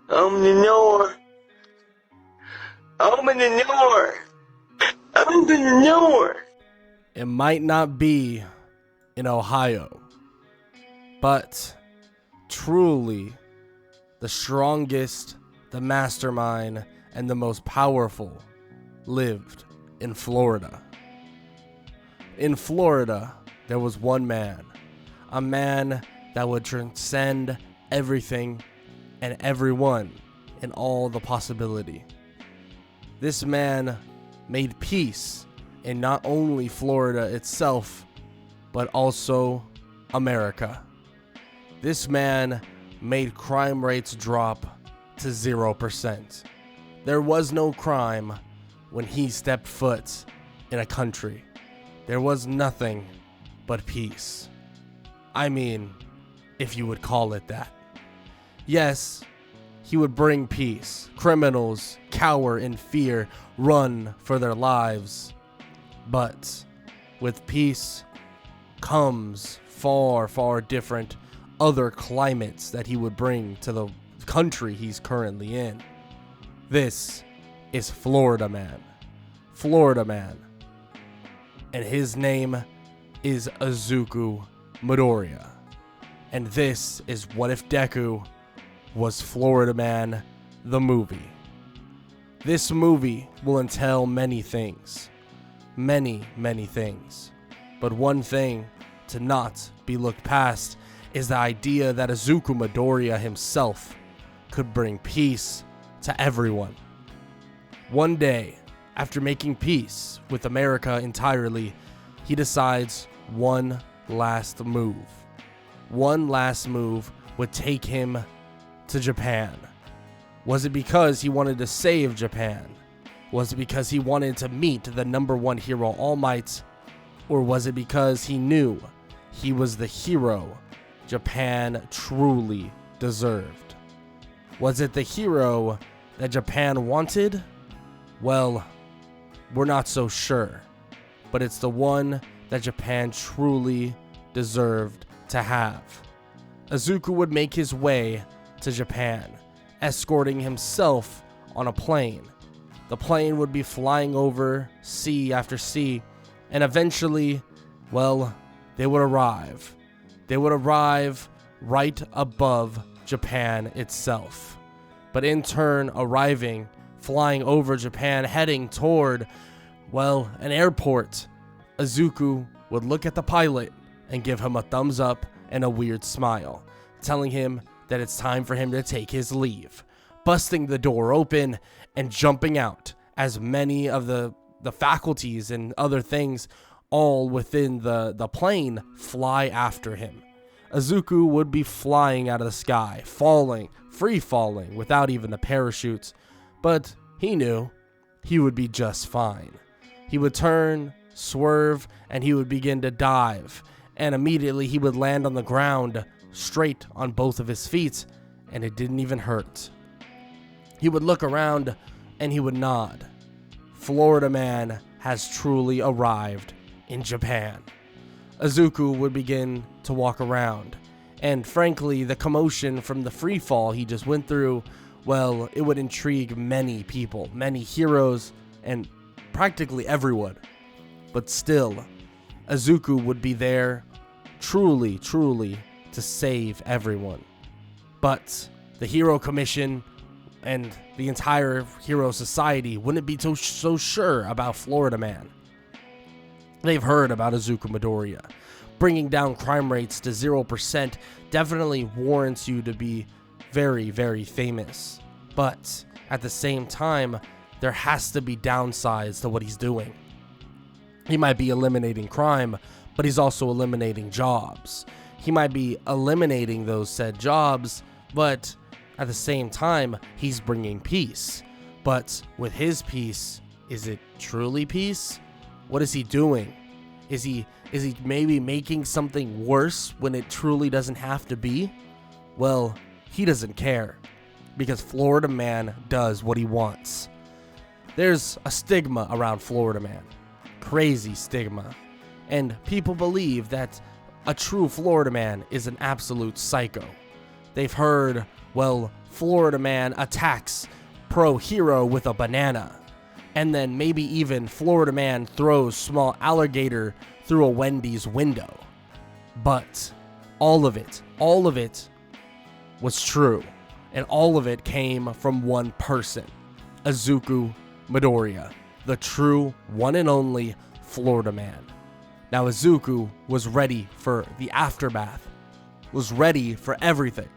Open the door. Open the door. Open the door. It might not be in Ohio, but truly the strongest, the mastermind, and the most powerful lived in Florida. In Florida, there was one man, a man that would transcend everything and everyone in all the possibility. This man made peace in not only Florida itself, but also America. This man made crime rates drop to 0%. There was no crime when he stepped foot in a country. There was nothing but peace. I mean, if you would call it that. Yes, he would bring peace. Criminals cower in fear, run for their lives. But with peace comes far, far different other climates that he would bring to the country he's currently in. This is Florida Man. Florida Man. And his name is Izuku Midoriya. And this is What If Deku Was Florida Man, the movie. This movie will entail many things. Many, many things. But one thing to not be looked past is the idea that Izuku Midoriya himself could bring peace to everyone. One day, after making peace with America entirely, he decides one last move. One last move would take him to Japan. Was it because he wanted to save Japan? Was it because he wanted to meet the number one hero, All Might? Or was it because he knew he was the hero Japan truly deserved? Was it the hero that Japan wanted? Well, we're not so sure. But it's the one that Japan truly deserved to have. Izuku would make his way to Japan, escorting himself on a plane. The plane would be flying over sea after sea, and eventually, well, they would arrive. They would arrive right above Japan itself. But in turn, arriving, flying over Japan, heading toward, well, an airport, Izuku would look at the pilot and give him a thumbs up and a weird smile, telling him that it's time for him to take his leave, busting the door open and jumping out as many of the faculties and other things all within the plane fly after him. Izuku would be flying out of the sky, falling, free falling without even the parachutes, but he knew he would be just fine. He would turn, swerve, and he would begin to dive, and immediately he would land on the ground straight on both of his feet, and it didn't even hurt. He would look around and he would nod. Florida Man has truly arrived in Japan. Izuku would begin to walk around, and frankly, the commotion from the free fall he just went through, well, it would intrigue many people, many heroes, and practically everyone. But still, Izuku would be there truly, truly to save everyone. But the Hero Commission and the entire Hero Society wouldn't be so sure about Florida Man. They've heard about Izuku Midoriya. Bringing down crime rates to 0% definitely warrants you to be very, very famous. But at the same time, there has to be downsides to what he's doing. He might be eliminating crime, but he's also eliminating jobs. He might be eliminating those said jobs, but at the same time, he's bringing peace. But with his peace, is it truly peace? What is he doing? Is he maybe making something worse when it truly doesn't have to be? Well, he doesn't care, because Florida Man does what he wants. There's a stigma around Florida Man. Crazy stigma. And people believe that a true Florida Man is an absolute psycho. They've heard, well, Florida Man attacks Pro Hero with a banana. And then maybe even Florida Man throws small alligator through a Wendy's window. But all of it was true. And all of it came from one person, Izuku Midoriya, the true one and only Florida Man. Now Izuku was ready for the aftermath, was ready for everything.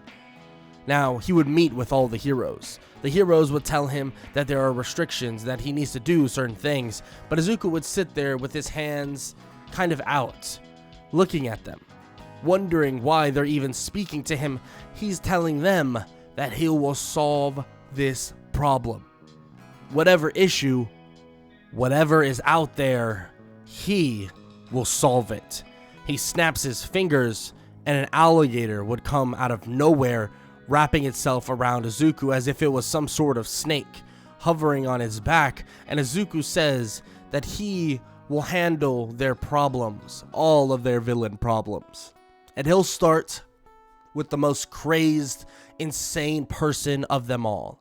Now he would meet with all the heroes. The heroes would tell him that there are restrictions, that he needs to do certain things, but Izuku would sit there with his hands kind of out, looking at them, wondering why they're even speaking to him. He's telling them that he will solve this problem. Whatever issue, whatever is out there, he will solve it. He snaps his fingers and an alligator would come out of nowhere, wrapping itself around Izuku as if it was some sort of snake, hovering on his back, and Izuku says that he will handle their problems, all of their villain problems. And he'll start with the most crazed, insane person of them all,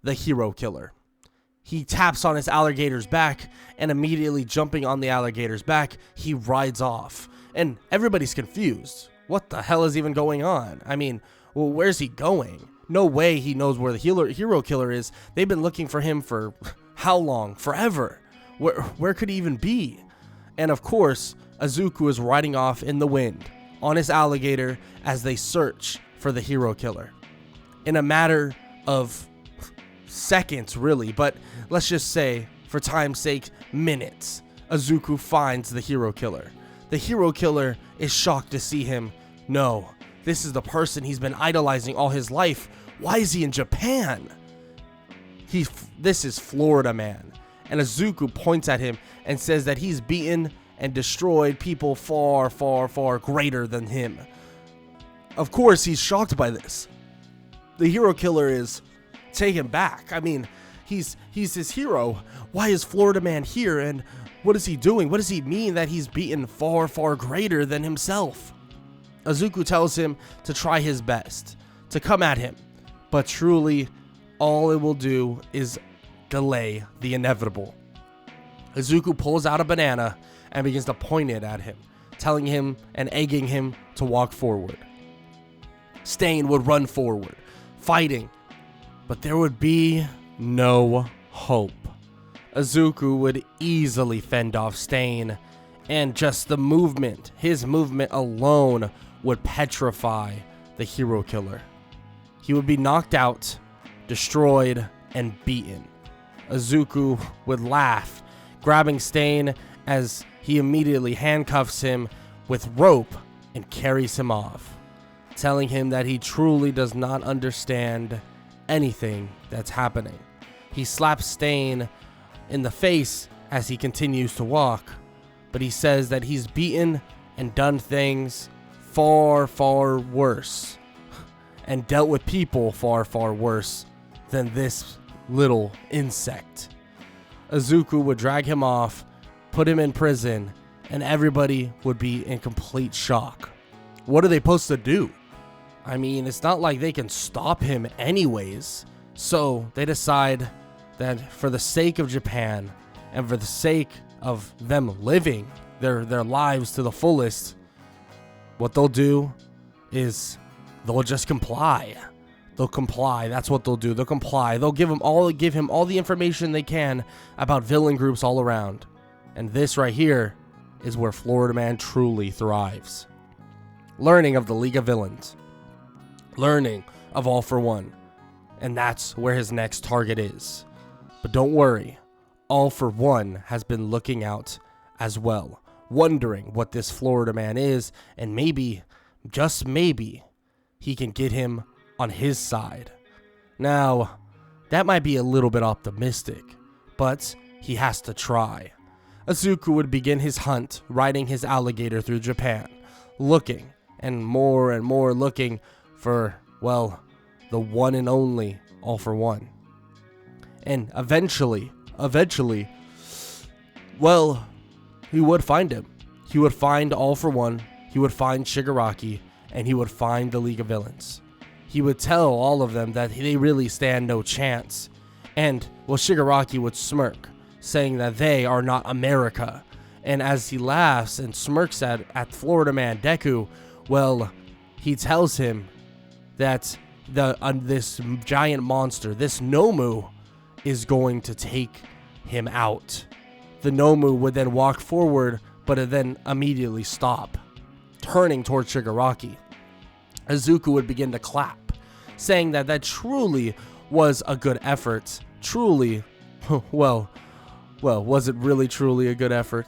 the hero killer. He taps on his alligator's back, and immediately jumping on the alligator's back, he rides off. And everybody's confused. What the hell is even going on? I mean, well, where's he going? No way he knows where the hero killer is. They've been looking for him for how long? Forever. Where could he even be? And of course, Izuku is riding off in the wind on his alligator as they search for the hero killer. In a matter of seconds, really, but let's just say, for time's sake, minutes, Izuku finds the hero killer. The hero killer is shocked to see him. No, this is the person he's been idolizing all his life. Why is he in Japan? This is Florida Man. And Izuku points at him and says that he's beaten and destroyed people far, far, far greater than him. Of course, he's shocked by this. The hero killer is taken back. I mean, he's his hero. Why is Florida Man here, and what is he doing? What does he mean that he's beaten far, far greater than himself? Izuku tells him to try his best, to come at him, but truly, all it will do is delay the inevitable. Izuku pulls out a banana and begins to point it at him, telling him and egging him to walk forward. Stain would run forward, fighting, but there would be no hope. Izuku would easily fend off Stain, and just the movement, his movement alone, would petrify the hero killer. He would be knocked out, destroyed, and beaten. Izuku would laugh, grabbing Stain as he immediately handcuffs him with rope and carries him off, telling him that he truly does not understand anything that's happening. He slaps Stain in the face as he continues to walk, but he says that he's beaten and done things far, far worse, and dealt with people far, far worse than this little insect. Izuku would drag him off, put him in prison, and everybody would be in complete shock. What are they supposed to do? I mean, it's not like they can stop him anyways. So they decide that for the sake of Japan and for the sake of them living their lives to the fullest, what they'll do is they'll just comply. They'll comply. That's what they'll do. They'll comply. They'll give him all the information they can about villain groups all around. And this right here is where Florida Man truly thrives. Learning of the League of Villains. Learning of All for One. And that's where his next target is. But don't worry. All for One has been looking out as well, wondering what this Florida Man is, and maybe, just maybe, he can get him on his side. Now, that might be a little bit optimistic, but he has to try. Izuku would begin his hunt, riding his alligator through Japan, looking and more looking for, well, the one and only All for One. And eventually, well, he would find him. He would find All for One, he would find Shigaraki, and he would find the League of Villains. he would tell all of them that they really stand no chance. And, well, Shigaraki would smirk, saying that they are not America. And as he laughs and smirks at Florida Man Deku, well, he tells him that this giant monster, this Nomu, is going to take him out. The Nomu would then walk forward, but then immediately stop, turning towards Shigaraki. Izuku would begin to clap, saying that truly was a good effort. Truly, well, was it really truly a good effort?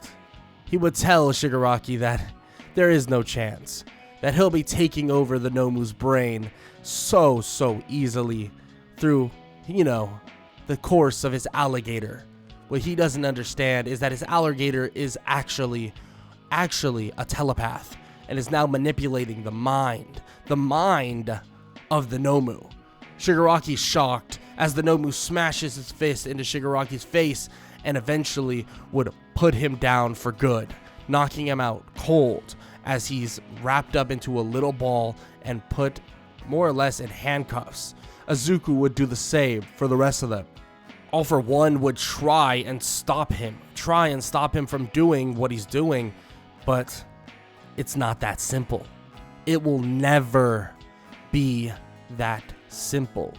He would tell Shigaraki that there is no chance, that he'll be taking over the Nomu's brain so easily through, the course of his alligator. What he doesn't understand is that his alligator is actually a telepath and is now manipulating the mind of the Nomu. Shigaraki's shocked as the Nomu smashes his fist into Shigaraki's face and eventually would put him down for good, knocking him out cold as he's wrapped up into a little ball and put more or less in handcuffs. Izuku would do the same for the rest of them. All for One would try and stop him from doing what he's doing, but it's not that simple. It will never be that simple.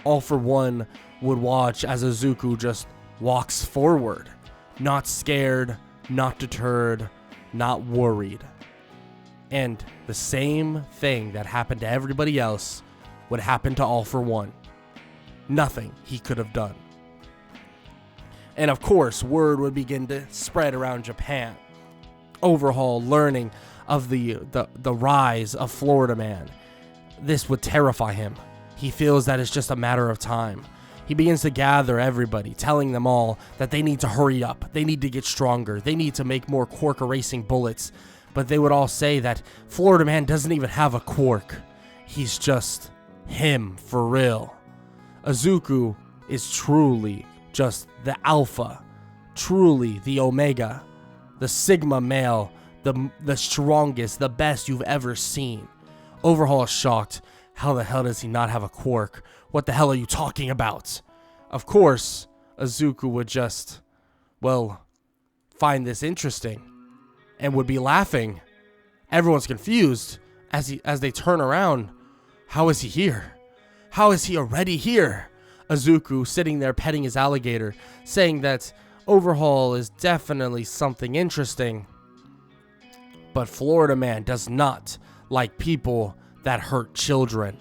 All for One would watch as Izuku just walks forward, not scared, not deterred, not worried. And the same thing that happened to everybody else would happen to All for One. Nothing he could have done. And of course, word would begin to spread around Japan. Overhaul learning of the rise of Florida Man. This would terrify him. He feels that it's just a matter of time. He begins to gather everybody, telling them all that they need to hurry up. They need to get stronger. They need to make more quark erasing bullets. But they would all say that Florida Man doesn't even have a quark. He's just him for real. Izuku is truly just the alpha, truly the omega, the sigma male, the strongest, the best you've ever seen. Overhaul is shocked. How the hell does he not have a quark? What the hell are you talking about? Of course, Izuku would just, find this interesting and would be laughing. Everyone's confused as they turn around. How is he here? How is he already here? Izuku sitting there petting his alligator, saying that Overhaul is definitely something interesting. But Florida Man does not like people that hurt children.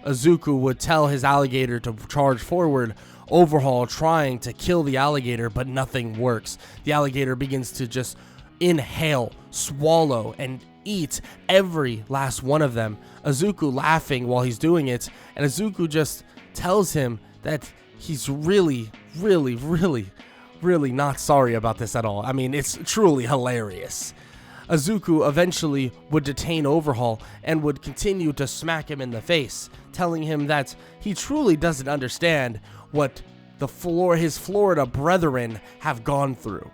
Izuku would tell his alligator to charge forward, Overhaul trying to kill the alligator, but nothing works. The alligator begins to just inhale, swallow, and eat every last one of them. Izuku laughing while he's doing it, and Izuku just tells him that he's really not sorry about this at all. I mean, it's truly hilarious. Izuku eventually would detain Overhaul and would continue to smack him in the face, telling him that he truly doesn't understand what his Florida brethren have gone through.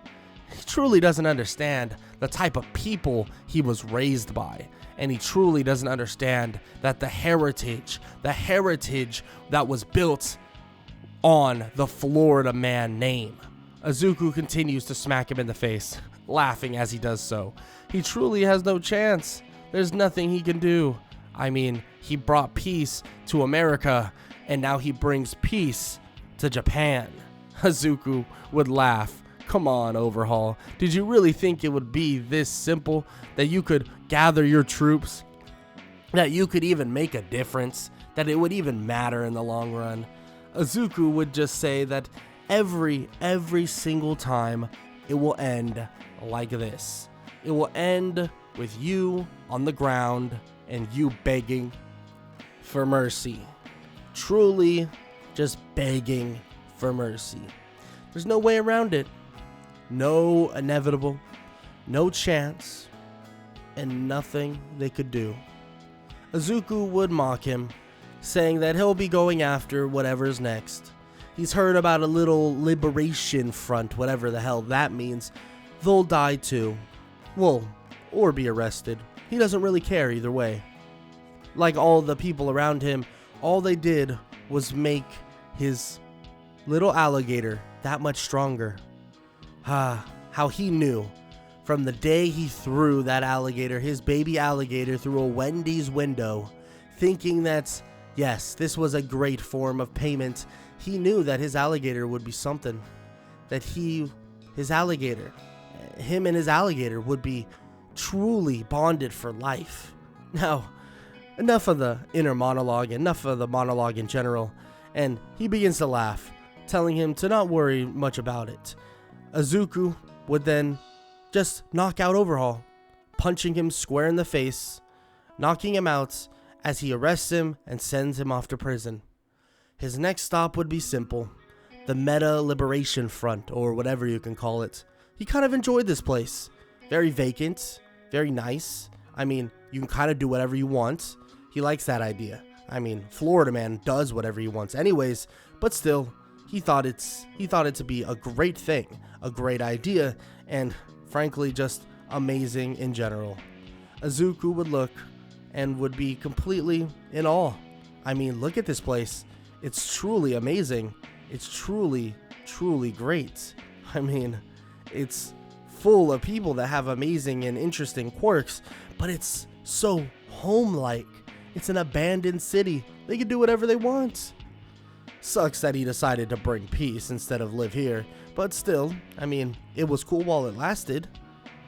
He truly doesn't understand the type of people he was raised by, and he truly doesn't understand that the heritage that was built on the Florida Man name. Izuku continues to smack him in the face, laughing as he does so. He truly has no chance. There's nothing he can do. I mean, he brought peace to America, and now he brings peace to Japan. Izuku would laugh. Come on, Overhaul. Did you really think it would be this simple? That you could gather your troops? That you could even make a difference? That it would even matter in the long run? Izuku would just say that every single time it will end like this. It will end with you on the ground and you begging for mercy. Truly just begging for mercy. There's no way around it. No inevitable, no chance, and nothing they could do. Izuku would mock him, saying that he'll be going after whatever's next. He's heard about a little liberation front, whatever the hell that means. They'll die too. Well, or be arrested. He doesn't really care either way. like all the people around him, all they did was make his little alligator that much stronger. How he knew from the day he threw that alligator, his baby alligator, through a Wendy's window, thinking that, yes, this was a great form of payment. He knew that his alligator would be something. That him and his alligator would be truly bonded for life. Now, enough of the inner monologue, enough of the monologue in general, and he begins to laugh, telling him to not worry much about it. Izuku would then just knock out Overhaul, punching him square in the face, knocking him out as he arrests him and sends him off to prison. His next stop would be simple, the Meta Liberation Front, or whatever you can call it. He kind of enjoyed this place. Very vacant, very nice. I mean, you can kind of do whatever you want. He likes that idea. I mean, Florida man does whatever he wants anyways, but still, he thought it to be a great thing, a great idea, and frankly, just amazing in general. Izuku would look and would be completely in awe. I mean, look at this place. It's truly amazing. It's truly, truly great. I mean, it's full of people that have amazing and interesting quirks, but it's so home-like. It's an abandoned city. They can do whatever they want. Sucks that he decided to bring peace instead of live here, but still, I mean, it was cool while it lasted.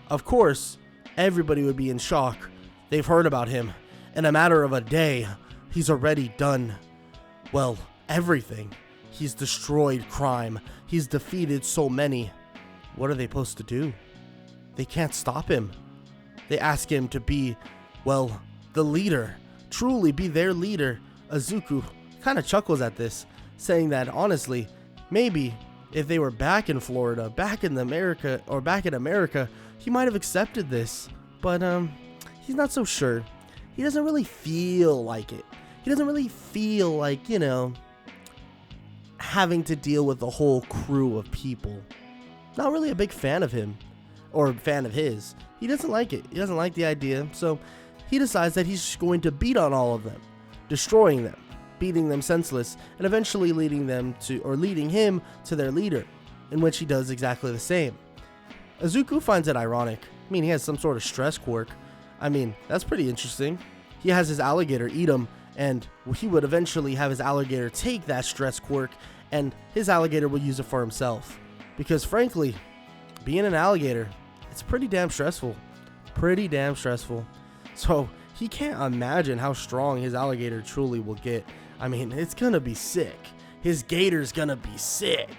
Of course, everybody would be in shock. They've heard about him. In a matter of a day, he's already done, well, everything. He's destroyed crime. He's defeated so many. What are they supposed to do? They can't stop him. They ask him to be, well, the leader. Truly be their leader. Izuku kind of chuckles at this, saying that honestly, maybe if they were back in Florida, back in America, he might have accepted this. But he's not so sure. He doesn't really feel like it. He doesn't really feel like, having to deal with a whole crew of people. Not really a big fan of him, or fan of his. He doesn't like it. He doesn't like the idea, so he decides that he's going to beat on all of them, destroying them, beating them senseless, and eventually leading him to their leader, in which he does exactly the same. Izuku finds it ironic. I mean, he has some sort of stress quirk. I mean, that's pretty interesting. He has his alligator eat him, and he would eventually have his alligator take that stress quirk, and his alligator will use it for himself. Because frankly, being an alligator, it's pretty damn stressful. Pretty damn stressful. So he can't imagine how strong his alligator truly will get. I mean, it's gonna be sick. His gator's gonna be sick.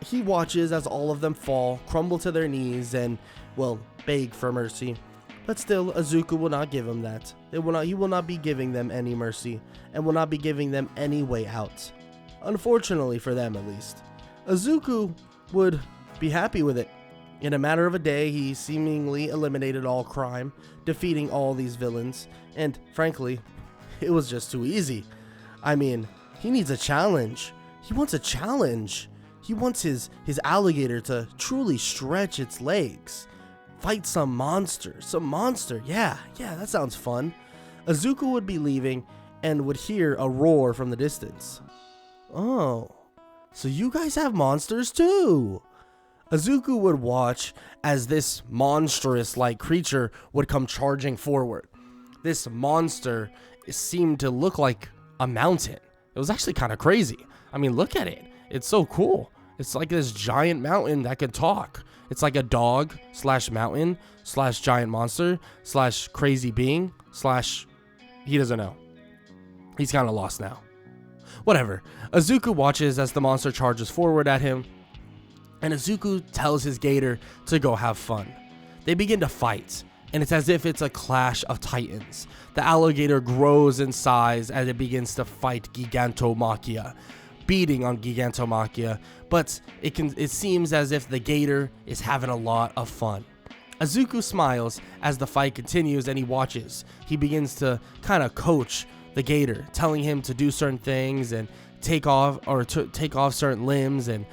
He watches as all of them fall, crumble to their knees, and, well, beg for mercy. But still, Izuku will not give him that. He will not be giving them any mercy, and will not be giving them any way out. Unfortunately for them, at least. Izuku would be happy with it. In a matter of a day, he seemingly eliminated all crime, defeating all these villains, and frankly, it was just too easy. I mean, he needs a challenge. He wants a challenge. He wants his alligator to truly stretch its legs. Fight some monster. Yeah, that sounds fun. Izuku would be leaving and would hear a roar from the distance. Oh, so you guys have monsters too. Izuku would watch as this monstrous-like creature would come charging forward. This monster seemed to look like a mountain. It was actually kind of crazy. I mean, look at it. It's so cool. It's like this giant mountain that can talk. It's like a dog / mountain / giant monster / crazy being / he doesn't know. He's kind of lost now. Whatever. Izuku watches as the monster charges forward at him, and Izuku tells his gator to go have fun. They begin to fight, and it's as if it's a clash of titans. The alligator grows in size as it begins to fight Gigantomachia, beating on Gigantomachia, but it seems as if the gator is having a lot of fun. Izuku smiles as the fight continues, and he watches. He begins to kind of coach the gator, telling him to do certain things and take off certain limbs and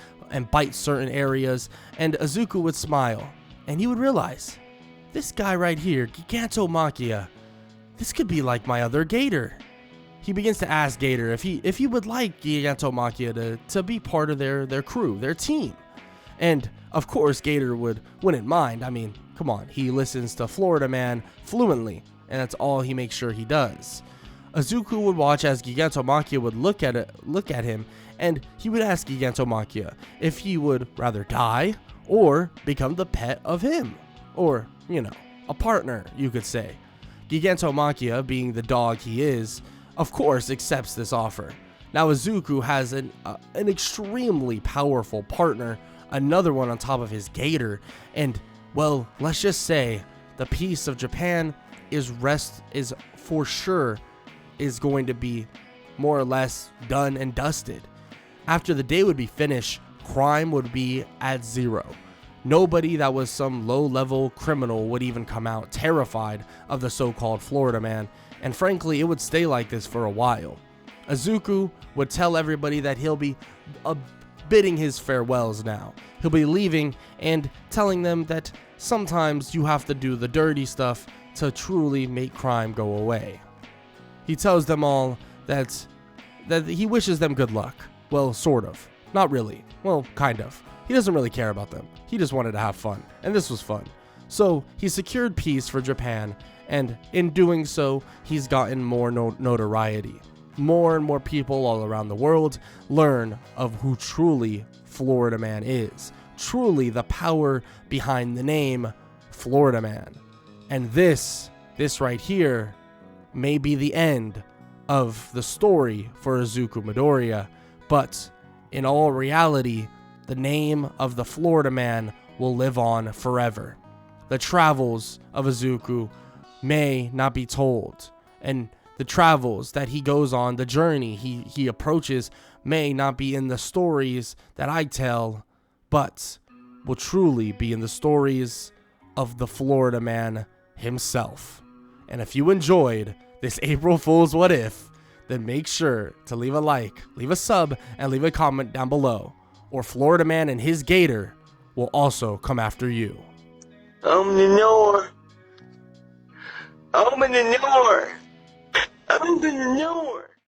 bite certain areas, and Izuku would smile, and he would realize, this guy right here, Gigantomachia, this could be like my other Gator. He begins to ask Gator if he would like Gigantomachia to be part of their crew, their team. And of course Gator wouldn't mind. I mean, come on, he listens to Florida Man fluently, and that's all he makes sure he does. Izuku would watch as Gigantomachia would look at him, and he would ask Gigantomachia if he would rather die or become the pet of him, or, you know, a partner, you could say. Gigantomachia, being the dog he is, of course accepts this offer. Now Izuku has an extremely powerful partner, another one on top of his Gator, and, well, let's just say the peace of Japan is for sure is going to be more or less done and dusted. After the day would be finished, crime would be at zero. Nobody that was some low-level criminal would even come out terrified of the so-called Florida Man, and frankly, it would stay like this for a while. Izuku would tell everybody that he'll be bidding his farewells now. He'll be leaving and telling them that sometimes you have to do the dirty stuff to truly make crime go away. He tells them all that he wishes them good luck. Well, sort of. Not really. Well, kind of. He doesn't really care about them. He just wanted to have fun, and this was fun. So he secured peace for Japan, and in doing so, he's gotten more notoriety. More and more people all around the world learn of who truly Florida Man is. Truly the power behind the name Florida Man. And this right here may be the end of the story for Izuku Midoriya, but in all reality, the name of the Florida Man will live on forever. The travels of Izuku may not be told, and the travels that he goes on, the journey he approaches, may not be in the stories that I tell, but will truly be in the stories of the Florida Man himself. And if you enjoyed this April Fool's What If, then make sure to leave a like, leave a sub, and leave a comment down below, or Florida Man and his Gator will also come after you. Open the door. Open the door. Open the door.